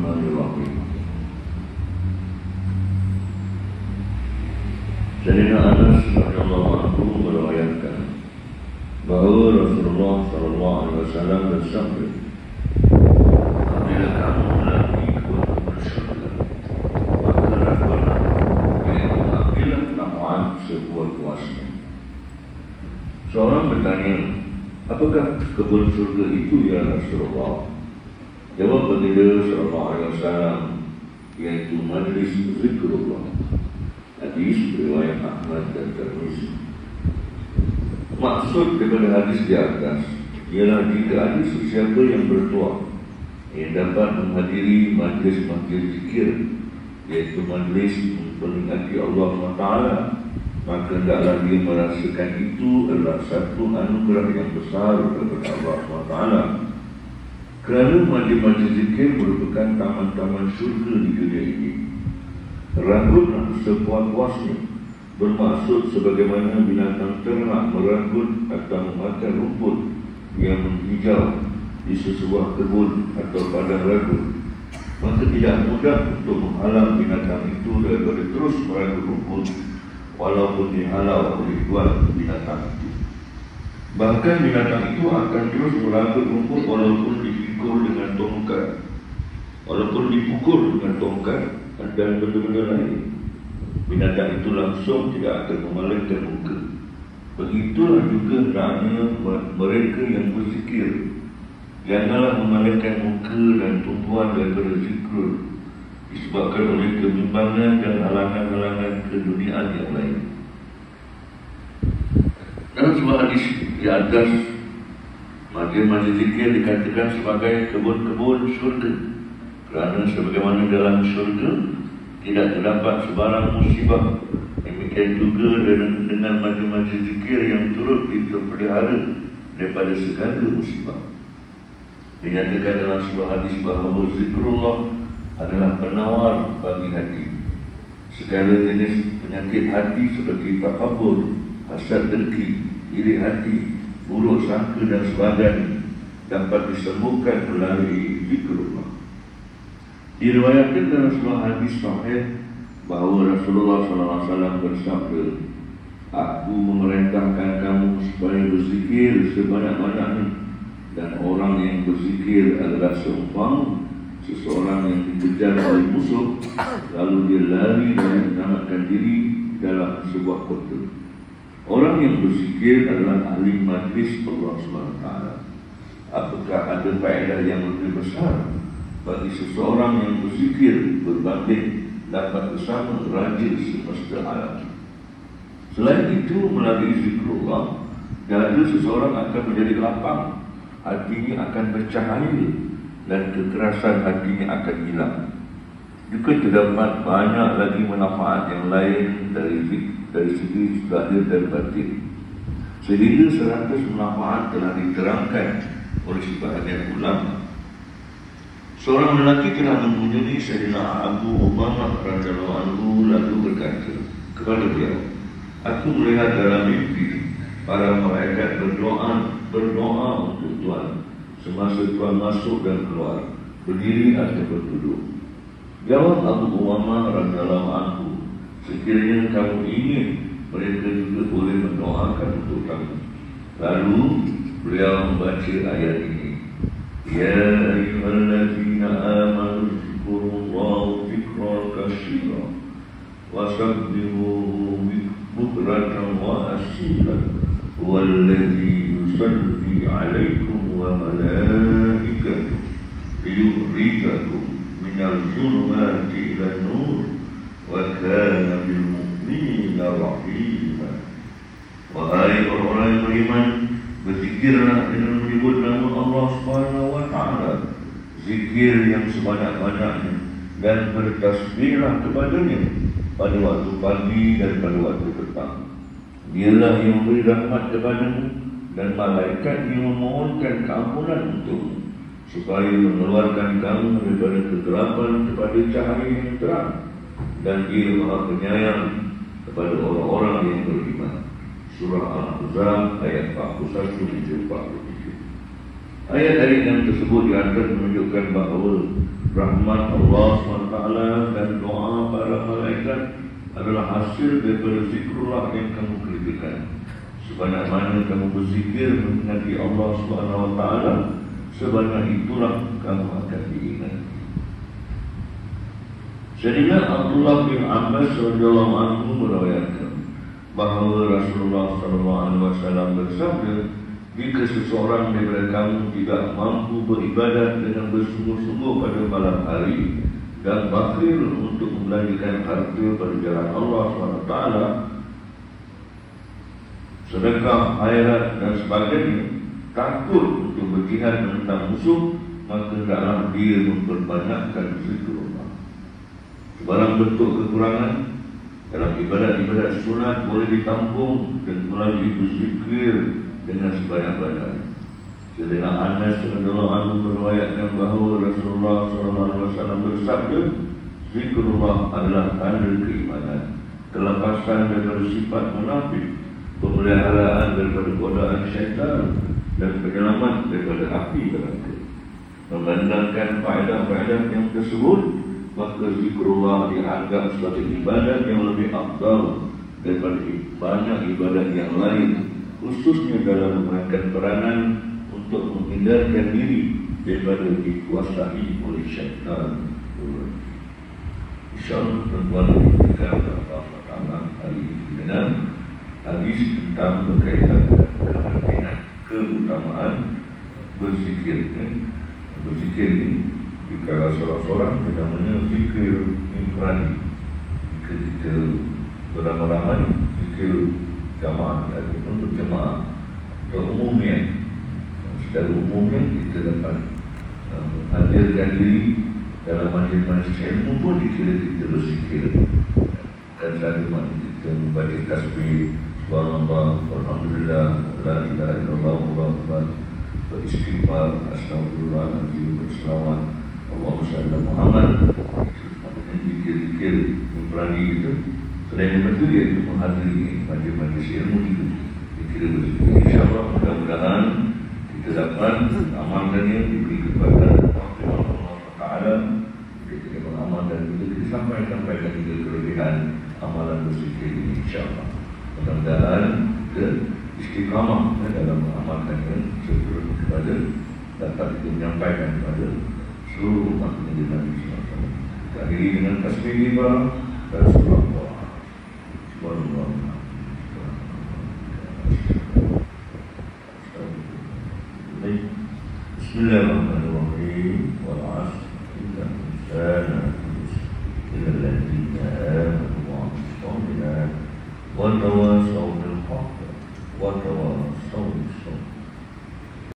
Bismillahirrahmanirrahim. Sayyidina Anas radhiyallahu anhu meriwayatkan bahwa Rasulullah sallallahu alaihi wasallam bersabda, apabila kamu lagi keluar surga, maka lakukanlah yaitu ambillah tambahan sebuah kuasnya. Seorang bertanya, apakah kebun surga itu ya Rasulullah? Jawab baginda sallallahu alaihi wasallam, yaitu majlis zikrullah. Hadis riwayat Ahmad dan Tirmizi. Maksud daripada hadis di atas ialah jika ada sesiapa yang bertuah yang dapat menghadiri majlis-majlis zikir, yaitu majlis memperingati Allah SWT, maka hendaklah dia merasakan itu adalah satu anugerah yang besar daripada Allah SWT. Kerana majlis-majlis zikir merupakan taman-taman syurga di dunia ini. Rangkutlah sepuas-puasnya, bermaksud sebagaimana binatang ternak merangkut atau memakan rumput yang menghijau di sebuah kebun atau padang rangkut. Maka tidak mudah untuk menghalang binatang itu daripada terus merangkut rumput walaupun dihalau oleh tuan binatang itu. Bahkan binatang itu akan terus merangkut rumput walaupun dipukul dengan tongkat dan benda-benda lain. Binatang itu langsung tidak akan memalingkan muka. Begitulah juga hendaknya mereka yang berzikir. Janganlah memalingkan muka dan tumpuan daripada zikr disebabkan oleh kebimbangan dan halangan-halangan keduniaan yang lain. Dalam sebuah hadis di atas, majlis-majlis zikir dikatakan sebagai kebun-kebun syurga, kerana sebagaimana dalam syurga tidak terdapat sebarang musibah. Demikian juga dengan majlis-majlis zikir yang turut dipelihara daripada segala musibah. Dinyatakan dalam sebuah hadis bahawa zikrullah adalah penawar bagi hati. Segala jenis penyakit hati seperti takabur, hasad dengki, iri hati, buruk sangka dan sebagainya dapat disembuhkan melalui zikrullah. Diriwayatkan dalam sebuah hadis sahih bahawa Rasulullah SAW bersabda, aku memerintahkan kamu supaya berzikir sebanyak-banyaknya, dan orang yang berzikir adalah seumpama seseorang yang dikejar oleh musuh lalu dia lari dan menyelamatkan diri dalam sebuah kota. Orang yang berzikir adalah ahli majlis Allah SWT. Apakah ada faedah yang lebih besar bagi seseorang yang berzikir berbanding dapat bersama Raja semesta alam? Selain itu, melalui zikrullah, dada seseorang akan menjadi lapang, hatinya akan bercahaya, dan kekerasan hatinya akan hilang. Juga terdapat banyak lagi manfaat yang lain dari segi zahir dan batin. Sehingga 100 manfaat telah diterangkan oleh sebahagian ulama. Seorang lelaki telah mengunjungi Sayyidina Abu Umamah radhiyallahu anhu lalu berkata kepada beliau, aku melihat dalam mimpi para malaikat berdoa untuk Tuhan semasa Tuhan masuk dan keluar, berdiri atau berduduk. Jawab Abu Umamah radhiyallahu anhu, sekiranya kamu ingin, mereka juga boleh mendoakan untuk kamu. Lalu beliau membaca ayat ini, ya ayyuhalladzina amanu dzkurullaha dzikran katsira wasabbihuhu bukratan wa asila huwallazi yusalli 'alaikum wa malaikatuhu liyukhrijakum minal zulumati ilan nur wa kana bil mu'minina rahima. Wahai orang-orang yang beriman, berzikirlah dengan menyebut nama Allah Subhanahu wa Ta'ala, zikir yang sebanyak-banyaknya, dan bertasbihlah kepadanya pada waktu pagi dan pada waktu petang. Dialah yang memberi rahmat kepadamu dan malaikat yang memohonkan keampunan untukmu, supaya mengeluarkan kamu daripada kegelapan kepada cahaya yang terang, dan Dia Maha Penyayang kepada orang-orang yang beriman. Surah Al-Ahzab ayat 41-43. Ayat-ayat yang tersebut di atas menunjukkan bahawa rahmat Allah SWT dan doa para malaikat adalah hasil daripada zikrullah yang kamu kerjakan. Sebanyak mana kamu berzikir mengingati Allah SWT, sebanyak itulah kamu akan diingat. Sayyidina Abdullah bin Abbas radhiyallahu anhu meriwayatkan bahawa Rasulullah SAW bersabda, jika seseorang daripada kamu tidak mampu beribadat dengan bersungguh-sungguh pada malam hari dan bakhil untuk membelanjakan harta pada jalan Allah SWT, sedekah, khairat dan sebagainya, takut untuk berjihad menentang musuh, maka hendaklah dia memperbanyakkan zikrullah. Sebarang bentuk kekurangan dalam ibadat-ibadat sunat boleh ditampung dan melalui berzikir dengan sebanyak-banyaknya. Sayyidina Anas radhiyallahu anhu meriwayatkan bahawa Rasulullah SAW bersabda, zikrullah adalah tanda keimanan, kelepasan daripada sifat munafik, pemeliharaan daripada godaan syaitan, dan penyelamat daripada api neraka. Memandangkan faedah-faedah yang tersebut, maka zikrullah dianggap sebagai ibadat yang lebih afdal daripada banyak ibadat yang lain, khususnya dalam memainkan peranan untuk menghindarkan diri daripada dikuasai oleh syaitan. InsyaAllah tuan-tuan kita akan hari ini dengan hadis tentang berkaitan dengan keutamaan berzikir. Berzikir ini jika seorang-seorang namanya zikir infradi, ketika beramai-ramai, zikir jamaah ataupun berjamaah atau umumnya. Secara umumnya kita dapat hadirkan diri dalam majlis-majlis ilmu pun dikira kita berzikir. Dan selalu kita membaca tasbih, subhanallah, alhamdulillah, la ilaha illallah, Allahu akbar, beristighfar, astagfirullahaladzim, berselawat, Allahumma shalli ala Muhammad. Zikir-zikir infradi itu. Selain itu dia itu menghadiri majlis-majlis ilmu itu dikira berzikir. InsyaAllah mudah-mudahan kita dapat amalkannya, diberi kepada Allah Taala, kita mengamalkan itu, kita sampaikan juga kelebihan amalan berzikir ini insyaAllah. Mudah-mudahan kita istiqamah dalam mengamalkannya sebelum kepada dapat itu menyampaikan kepada seluruh umat Nabi SAW. Kita akhiri dengan tasbih lima dan surah Allah. Bismillahirrahmanirrahim. Wal 'ashr innal insana illa alladziina aamanu wa 'amilus shalihaati wa tawassaw bil haqqi wa tawassaw bis sabr.